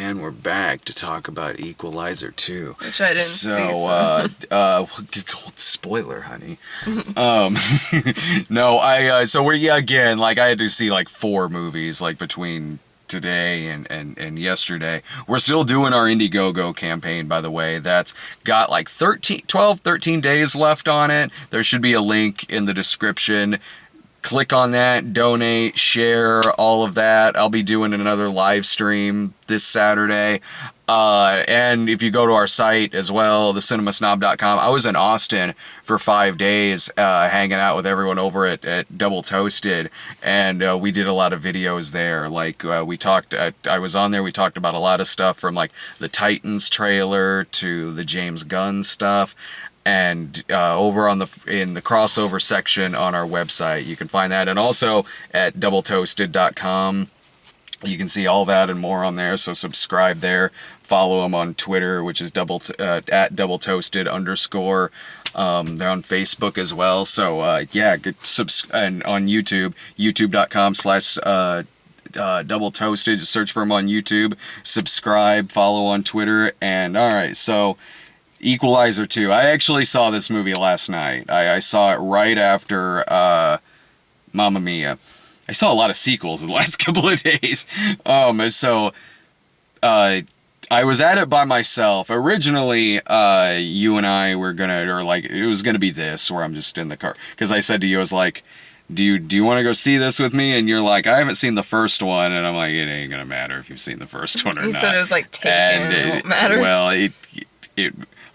And we're back to talk about Equalizer 2. Which I didn't see. Spoiler, honey. No, so again, like, I had to see, like, 4 movies, like, between today and yesterday. We're still doing our Indiegogo campaign, by the way. That's got, like, 13 days left on it. There should be a link in the description. Click on that, donate, share, all of that. I'll be doing another live stream this Saturday. And if you go to our site as well, thecinemasnob.com, I was in Austin for 5 days hanging out with everyone over at Double Toasted, and we did a lot of videos there. Like, we talked, I was on there, we talked about a lot of stuff from, like, the Titans trailer to the James Gunn stuff. And over in the crossover section on our website, you can find that. And also at doubletoasted.com, you can see all that and more on there. So subscribe there. Follow them on Twitter, which is at doubletoasted_. They're on Facebook as well. So and on YouTube, youtube.com/Double Toasted. Just search for them on YouTube. Subscribe, follow on Twitter, and all right. So Equalizer 2. I actually saw this movie last night. I saw it right after Mamma Mia. I saw a lot of sequels in the last couple of days. I was at it by myself. Originally, you and I were it was gonna be this, where I'm just in the car. Because I said to you, I was like, do you want to go see this with me? And you're like, I haven't seen the first one. And I'm like, it ain't gonna matter if you've seen the first one or not. You said it was like Taken, it won't matter. Well,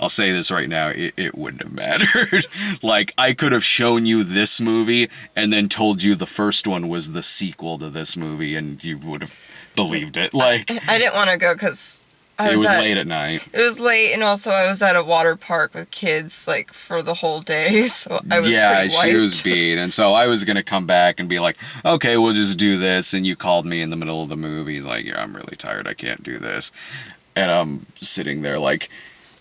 I'll say this right now, it wouldn't have mattered. Like, I could have shown you this movie and then told you the first one was the sequel to this movie, and you would have believed it. Like, I didn't want to go because it was late at night. It was late, and also I was at a water park with kids, like, for the whole day, so I was pretty wiped. She was beat, and so I was going to come back and be like, okay, we'll just do this, and you called me in the middle of the movie. He's like, yeah, I'm really tired, I can't do this. And I'm sitting there, like,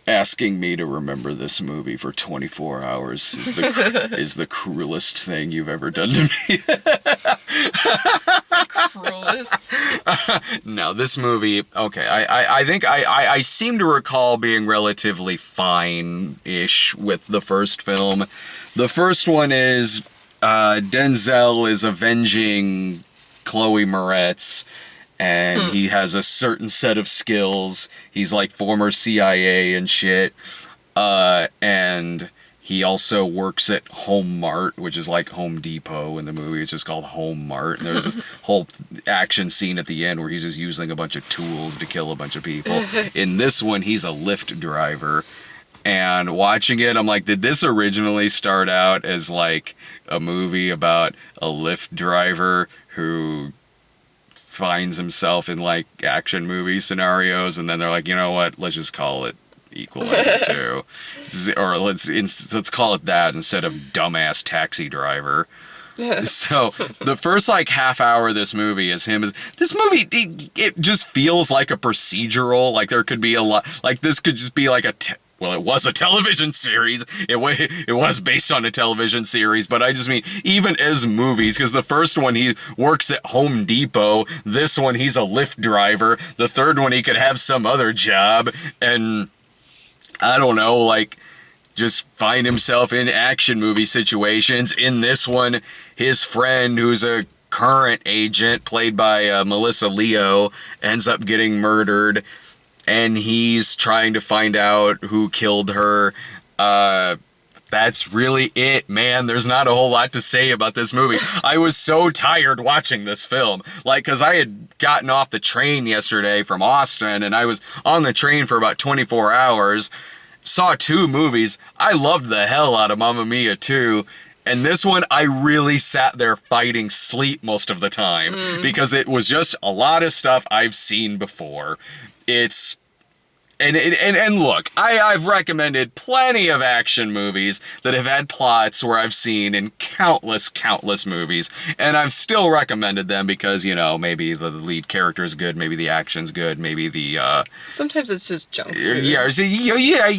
asking me to remember this movie for 24 hours is the cruelest thing you've ever done to me. Cruelest? No, this movie, okay, I think I seem to recall being relatively fine-ish with the first film. The first one is Denzel is avenging Chloe Moretz, and he has a certain set of skills. He's like former CIA and shit. And he also works at Home Mart, which is like Home Depot in the movie. It's just called Home Mart. And there's this whole action scene at the end where he's just using a bunch of tools to kill a bunch of people. In this one, he's a Lyft driver. And watching it, I'm like, did this originally start out as like a movie about a Lyft driver who finds himself in like action movie scenarios, and then they're like, you know what, let's just call it Equalizer 2, or let's call it that instead of dumbass taxi driver. So the first like half hour of this movie is him. This movie, it just feels like a procedural. Like there could be a lot. Like this could just be like well, it was a television series. It was based on a television series, but I just mean, even as movies, because the first one, he works at Home Depot. This one, he's a Lyft driver. The third one, he could have some other job, and I don't know, like, just find himself in action movie situations. In this one, his friend, who's a current agent, played by Melissa Leo, ends up getting murdered, and he's trying to find out who killed her. That's really it, man. There's not a whole lot to say about this movie. I was so tired watching this film. Like, because I had gotten off the train yesterday from Austin, and I was on the train for about 24 hours, saw 2 movies. I loved the hell out of Mamma Mia 2. And this one, I really sat there fighting sleep most of the time, because it was just a lot of stuff I've seen before. It's... And look, I've recommended plenty of action movies that have had plots where I've seen in countless movies, and I've still recommended them because, you know, maybe the lead character is good, maybe the action's good, maybe the, sometimes it's just junk food. Yeah,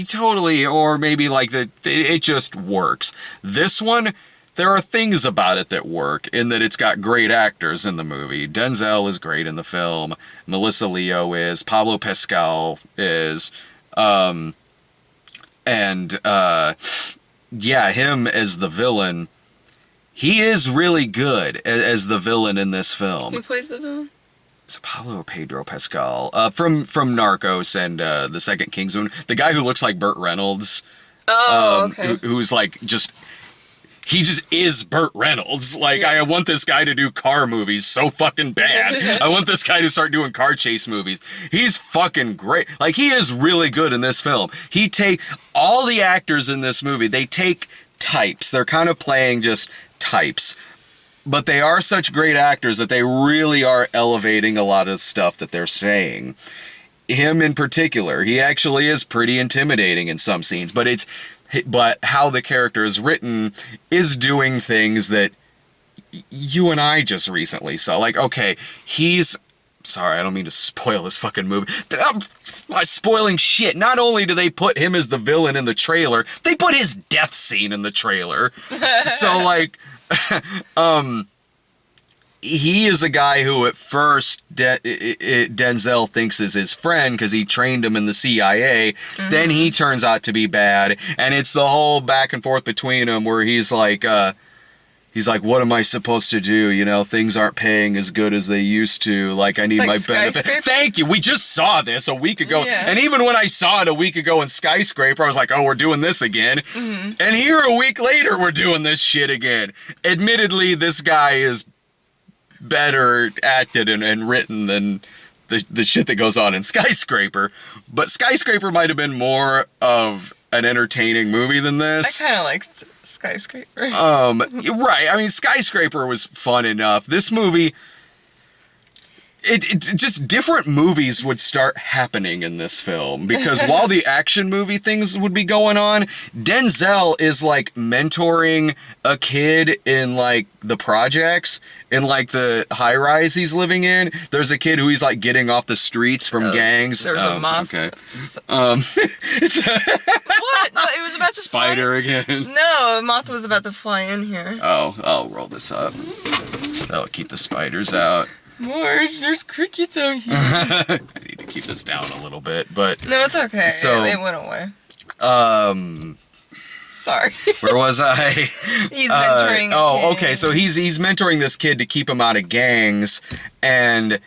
totally, or maybe, like, it just works. This one there are things about it that work in that it's got great actors in the movie. Denzel is great in the film. Melissa Leo is. Pablo Pascal is. Yeah, him as the villain. He is really good as the villain in this film. Who plays the villain? Is it Pablo or Pedro Pascal? From Narcos and The Second Kingsman. The guy who looks like Burt Reynolds. Oh, okay. Who's like he just is Burt Reynolds. Like, yeah. I want this guy to do car movies so fucking bad. I want this guy to start doing car chase movies. He's fucking great. Like, he is really good in this film. All the actors in this movie, they take types. They're kind of playing just types. But they are such great actors that they really are elevating a lot of stuff that they're saying. Him in particular, he actually is pretty intimidating in some scenes, but how the character is written is doing things that you and I just recently saw. Like, okay, sorry, I don't mean to spoil this fucking movie. I'm spoiling shit. Not only do they put him as the villain in the trailer, they put his death scene in the trailer. So, like, he is a guy who at first Denzel thinks is his friend because he trained him in the CIA. Mm-hmm. Then he turns out to be bad, and it's the whole back and forth between them where he's like, what am I supposed to do? You know, things aren't paying as good as they used to. Like, I need my benefit. Thank you. We just saw this a week ago. Yeah. And even when I saw it a week ago in Skyscraper, I was like, oh, we're doing this again. Mm-hmm. And here a week later, we're doing this shit again. Admittedly, this guy is better acted and written than the shit that goes on in Skyscraper. But Skyscraper might have been more of an entertaining movie than this. I kind of liked Skyscraper. Right. I mean, Skyscraper was fun enough. This movie, it just different movies would start happening in this film because while the action movie things would be going on, Denzel is like mentoring a kid in like the projects in like the high rise he's living in. There's a kid who he's like getting off the streets from gangs. There's a moth. Okay. What? No, it was about to spider again. No, a moth was about to fly in here. Oh, I'll roll this up. That'll keep the spiders out. More, there's crickets out here. I need to keep this down a little bit, but no, it's okay. So, it went away. Sorry. Where was I? He's mentoring. Okay. So he's mentoring this kid to keep him out of gangs, and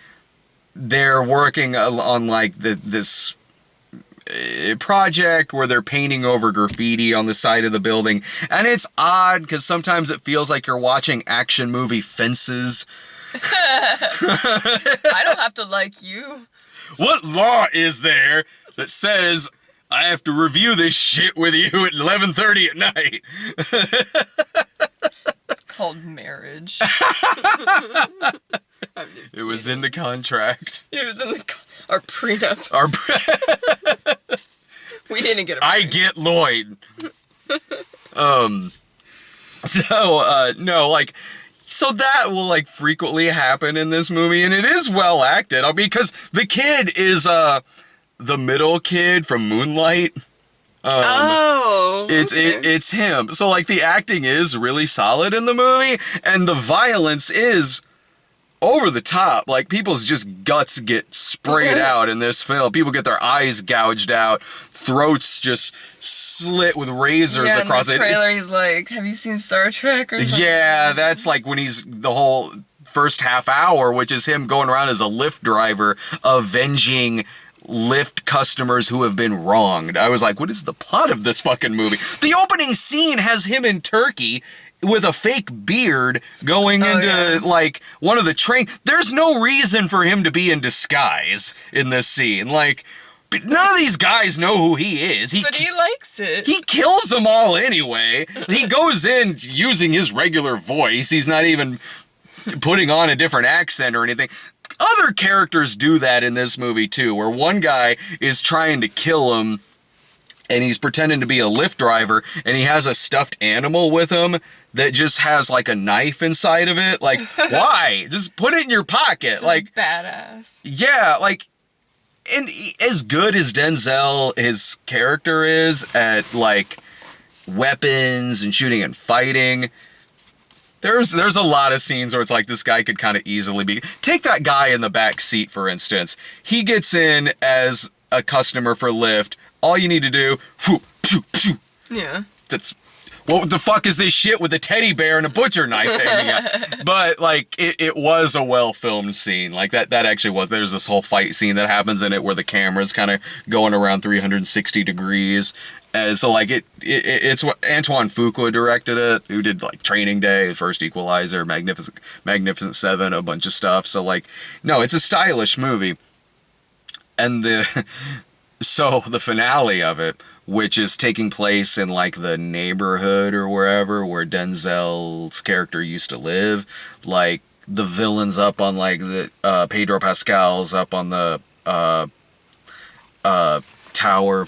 they're working on like this project where they're painting over graffiti on the side of the building, and it's odd because sometimes it feels like you're watching action movie Fences. I don't have to like you. What law is there that says I have to review this shit with you at 11:30 at night? It's called marriage. It was in the contract. It was in our prenup. We didn't get a prenup. I get Lloyd. No, like... So that will, like, frequently happen in this movie, and it is well acted. Because the kid is, the middle kid from Moonlight. It's him. So, like, the acting is really solid in the movie, and the violence is over the top. Like, people's just guts get sprayed out in this film. People get their eyes gouged out, throats just slit with razors across it. In the trailer, he's like, have you seen Star Trek or something? Yeah, that's like when he's the whole first half hour, which is him going around as a Lyft driver, avenging Lyft customers who have been wronged. I was like, what is the plot of this fucking movie? The opening scene has him in Turkey with a fake beard going into, like, one of the train. There's no reason for him to be in disguise in this scene. Like, none of these guys know who he is. But he likes it. He kills them all anyway. He goes in using his regular voice. He's not even putting on a different accent or anything. Other characters do that in this movie, too, where one guy is trying to kill him, and he's pretending to be a Lyft driver, and he has a stuffed animal with him that just has, like, a knife inside of it. Like, why? Just put it in your pocket. Just like, badass. Yeah, like, and as good as Denzel, his character is at, like, weapons and shooting and fighting, There's a lot of scenes where it's like this guy could kind of easily be. Take that guy in the back seat, for instance. He gets in as a customer for Lyft. All you need to do, phew, phew, phew. Yeah. That's what the fuck is this shit with a teddy bear and a butcher knife hanging out? But like it was a well filmed scene. Like that actually was. There's this whole fight scene that happens in it where the camera's kind of going around 360 degrees. And so like it's what Antoine Fuqua directed it, who did like Training Day, first Equalizer, Magnificent Seven, a bunch of stuff. So like, no, it's a stylish movie. And so the finale of it, which is taking place in like the neighborhood or wherever where Denzel's character used to live, like the villain's up on like the Pedro Pascal's up on the tower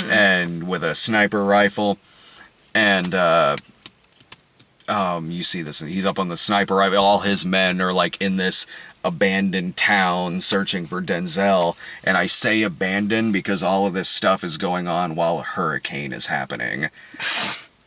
and with a sniper rifle, and you see this, and he's up on the sniper rifle. All his men are like in this abandoned town searching for Denzel, and I say abandoned because all of this stuff is going on while a hurricane is happening.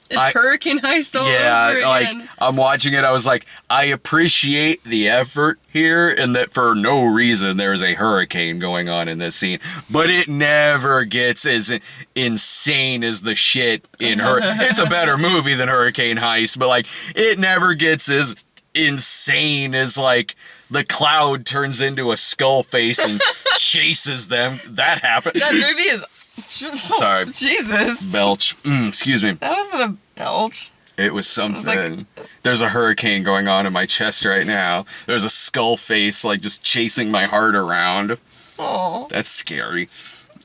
It's hurricane heist all over again. Like I'm watching it, I was like, I appreciate the effort here, and that for no reason there's a hurricane going on in this scene, but it never gets as insane as the shit in It's a better movie than Hurricane Heist, but like it never gets as insane as like the cloud turns into a skull face and chases them. That happened. That movie is... Sorry. Jesus. Belch. Excuse me. That wasn't a belch. It was something. It was There's a hurricane going on in my chest right now. There's a skull face like just chasing my heart around. Oh. That's scary.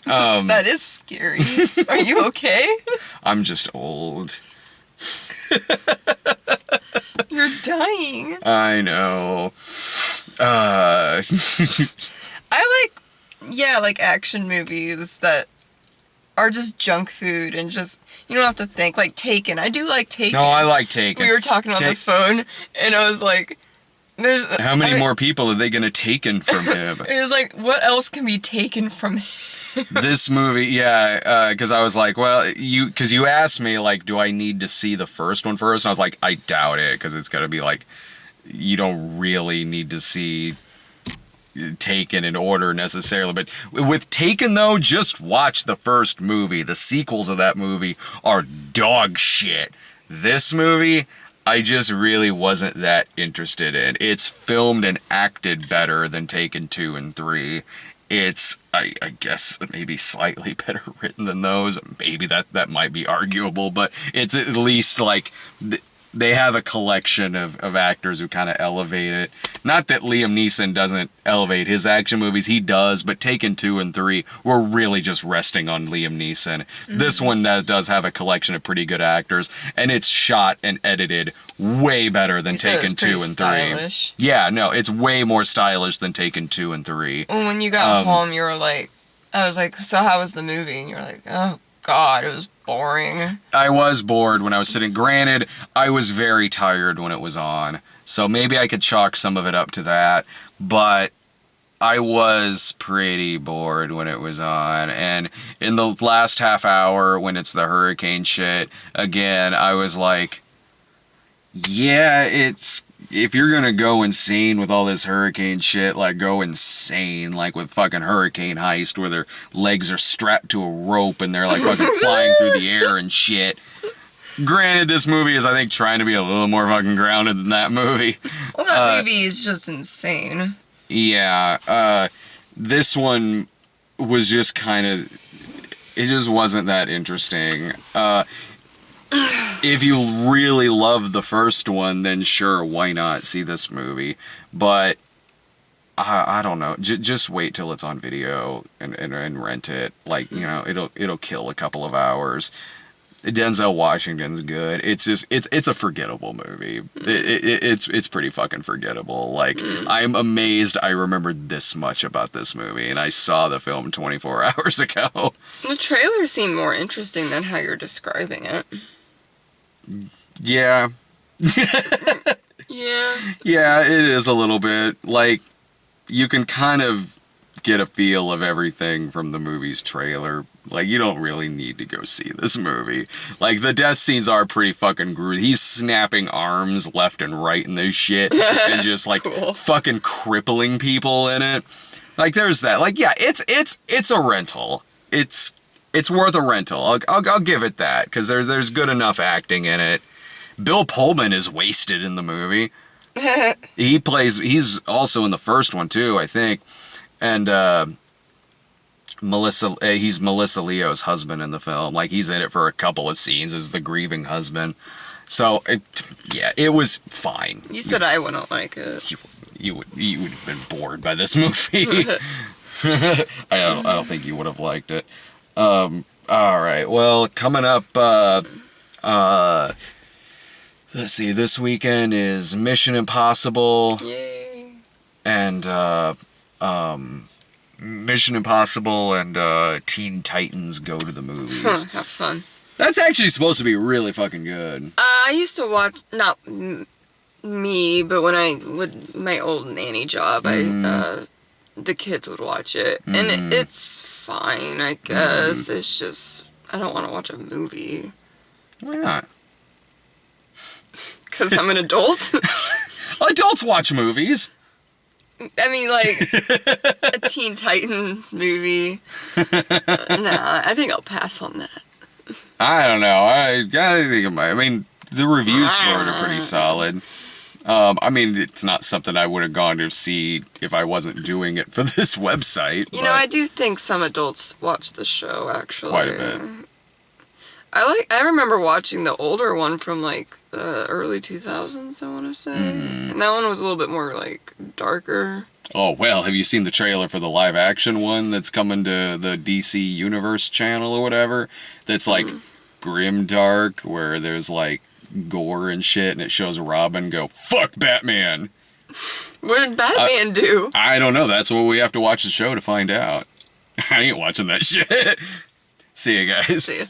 That is scary. Are you okay? I'm just old. You're dying. I know. I like action movies that are just junk food and just, you don't have to think. Like Taken. I do like Taken. No, I like Taken. We were talking on the phone, and I was like, how many more people are they going to taken from him? It was like, what else can be taken from him? This movie, yeah, because I was like, well, because you asked me, like, do I need to see the first one first? And I was like, I doubt it, because it's going to be like, you don't really need to see Taken in order necessarily. But with Taken, though, just watch the first movie. The sequels of that movie are dog shit. This movie, I just really wasn't that interested in. It's filmed and acted better than Taken 2 and 3. It's, I guess, maybe slightly better written than those. Maybe that might be arguable, but it's at least like they have a collection of actors who kind of elevate it. Not that Liam Neeson doesn't elevate his action movies, he does, but Taken 2 and 3 were really just resting on Liam Neeson. Mm-hmm. This one does have a collection of pretty good actors, and it's shot and edited way better than Taken 2 and 3. Stylish. Yeah, no, it's way more stylish than Taken 2 and 3. When you got home, you were like, I was like, so how was the movie? And you're like, oh God, it was boring. I was bored when I was sitting. Granted, I was very tired when it was on, so maybe I could chalk some of it up to that, but I was pretty bored when it was on. And in the last half hour, when it's the hurricane shit, again, I was like, yeah, if you're gonna go insane with all this hurricane shit, like, go insane, like with fucking Hurricane Heist, where their legs are strapped to a rope and they're like fucking flying through the air and shit. Granted, this movie is, I think, trying to be a little more fucking grounded than that movie. Well, that movie is just insane. Yeah, this one was just kind of, it just wasn't that interesting. If you really love the first one, then sure, why not see this movie? But I don't know. Just wait till it's on video and rent it. Like, you know, it'll kill a couple of hours. Denzel Washington's good. It's just it's a forgettable movie. It's pretty fucking forgettable. Like, I'm amazed I remembered this much about this movie, and I saw the film 24 hours ago. The trailer seemed more interesting than how you're describing it. Yeah. Yeah. Yeah, it is a little bit. Like, you can kind of get a feel of everything from the movie's trailer. Like, you don't really need to go see this movie. Like, the death scenes are pretty fucking gruesome. He's snapping arms left and right in this shit and just, like, Cool. fucking crippling people in it. Like, there's that. Like, yeah, it's a rental. It's worth a rental. I'll give it that, because there's good enough acting in it. Bill Pullman is wasted in the movie. He's also in the first one, too, I think. And, he's Melissa Leo's husband in the film. Like, he's in it for a couple of scenes as the grieving husband. So, it was fine. You said I wouldn't like it. You would have been bored by this movie. I don't think you would have liked it. All right. Well, coming up, let's see. This weekend is Mission Impossible. Yay. And Mission Impossible and Teen Titans Go to the Movies. Have fun. That's actually supposed to be really fucking good. I used to watch, not me, but when I would, my old nanny job, the kids would watch it. And it's fine, I guess. It's just, I don't want to watch a movie. Why not? Because I'm an adult. Adults watch movies. I mean, like, a Teen Titan movie. Nah, I think I'll pass on that. I don't know. I gotta think of I mean, the reviews for it are pretty solid. I mean, it's not something I would have gone to see if I wasn't doing it for this website. You know, I do think some adults watch the show, actually. Quite a bit. I remember watching the older one from, like, early 2000s, I want to say. And that one was a little bit more, like, darker. Oh, well, have you seen the trailer for the live action one that's coming to the DC Universe channel or whatever? That's, like, grim dark, where there's, like, gore and shit, and it shows Robin go, "Fuck Batman!" What did Batman do? I don't know. That's what we have to watch the show to find out. I ain't watching that shit. See you guys. See ya.